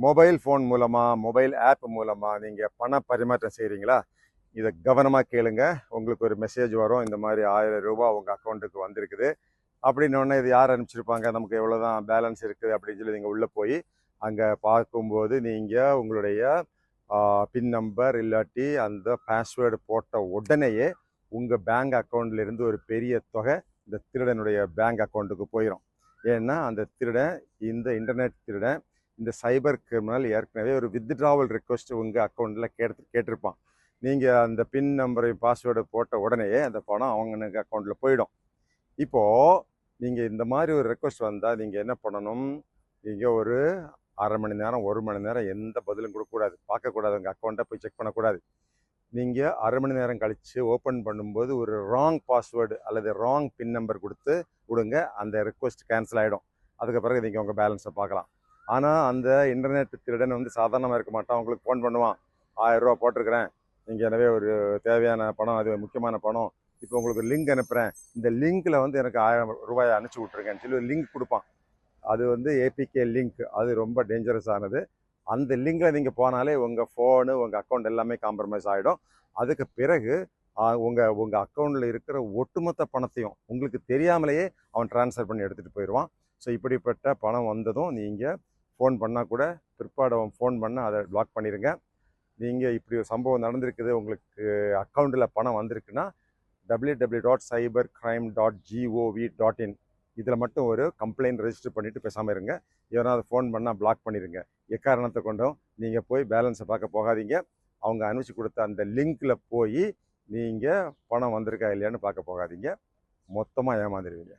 Mobile phone மூலமாக mobile app மூலமாக நீங்கள் பண பரிமாற்றம் செய்கிறீங்களா? இதை கவனமாக கேளுங்க. உங்களுக்கு ஒரு மெசேஜ் வரும், இந்த மாதிரி 1000 ரூபாய் உங்கள் அக்கௌண்ட்டுக்கு வந்திருக்குது அப்படின்னோடனே இது யார் அனுப்பிச்சிருப்பாங்க, நமக்கு எவ்வளோ தான் பேலன்ஸ் இருக்குது அப்படின்னு சொல்லி நீங்கள் உள்ளே போய் அங்கே பார்க்கும்போது நீங்கள் உங்களுடைய பின் நம்பர் இல்லாட்டி அந்த பாஸ்வேர்டு போட்ட உடனேயே உங்கள் பேங்க் அக்கௌண்ட்லேருந்து ஒரு பெரிய தொகை இந்த திருடனுடைய பேங்க் அக்கௌண்ட்டுக்கு போயிடும். ஏன்னா அந்த திருடன், இந்த இன்டர்நெட் திருடன், இந்த சைபர் கிரிமினல் ஏற்கனவே ஒரு வித்ட்ராவல் ரிக்வஸ்ட் உங்கள் அக்கௌண்ட்டில் கேட்டிருப்பான். நீங்கள் அந்த பின் நம்பரையும் பாஸ்வேர்டு போட்ட உடனேயே அந்த பணம் அவங்க அக்கௌண்ட்டில் போயிடும். இப்போது நீங்கள் இந்த மாதிரி ஒரு ரெக்வஸ்ட் வந்தால் நீங்கள் என்ன பண்ணணும்? நீங்கள் ஒரு அரை மணி நேரம் 1 மணி நேரம் எந்த பதிலும் கொடுக்கக்கூடாது, பார்க்கக்கூடாது, உங்கள் அக்கௌண்ட்டை போய் செக் பண்ணக்கூடாது. நீங்கள் அரை மணி நேரம் கழித்து ஓப்பன் பண்ணும்போது ஒரு ராங் பாஸ்வேர்டு அல்லது ராங் பின் நம்பர் கொடுத்து விடுங்க, அந்த ரெக்வஸ்ட் கேன்சல் ஆகிடும். அதுக்கு பிறகு நீங்கள் உங்கள் பேலன்ஸை பார்க்கலாம். ஆனால் அந்த இன்டர்நெட் திருடன் வந்து சாதாரணமாக இருக்க மாட்டான். உங்களுக்கு ஃபோன் பண்ணுவான், 1000 ரூபா போட்டிருக்கிறேன், நீங்கள் எனவே ஒரு தேவையான பணம், அது முக்கியமான பணம், இப்போ உங்களுக்கு லிங்க் அனுப்புகிறேன், இந்த லிங்க்கில் வந்து எனக்கு 1000 ரூபாயை அனுப்பிச்சி விட்ருங்கன்னு சொல்லி ஒரு லிங்க் கொடுப்பான். அது வந்து ஏபிகே லிங்க், அது ரொம்ப டேஞ்சரஸ் ஆனது. அந்த லிங்கில் நீங்கள் போனாலே உங்கள் ஃபோனு, உங்கள் அக்கௌண்ட் எல்லாமே காம்ப்ரமைஸ் ஆகிடும். அதுக்கு பிறகு உங்கள் அக்கௌண்ட்டில் இருக்கிற ஒட்டுமொத்த பணத்தையும் உங்களுக்கு தெரியாமலேயே அவன் ட்ரான்ஸ்ஃபர் பண்ணி எடுத்துகிட்டு போயிடுவான். ஸோ இப்படிப்பட்ட பணம் வந்ததும் நீங்கள் ஃபோன் பண்ணால் கூட பிற்பாடு அவன் ஃபோன் பண்ணால் அதை பிளாக் பண்ணிடுங்க. நீங்கள் இப்படி ஒரு சம்பவம் நடந்திருக்குது, உங்களுக்கு அக்கௌண்ட்டில் பணம் வந்திருக்குன்னா www.cybercrime.gov.in இதில் மட்டும் ஒரு கம்ப்ளைண்ட் ரெஜிஸ்டர் பண்ணிவிட்டு பேசாமல் இருங்க. எவனாவது ஃபோன் பண்ணால் பிளாக் பண்ணிடுங்க. எக்காரணத்தை கொண்டும் நீங்கள் போய் பேலன்ஸை பார்க்க போகாதீங்க. அவங்க அனுப்பிச்சி கொடுத்த அந்த லிங்க்கில் போய் நீங்கள் பணம் வந்திருக்கா இல்லையான்னு பார்க்க போகாதீங்க. மொத்தமாக ஏமாந்துடுவீங்க.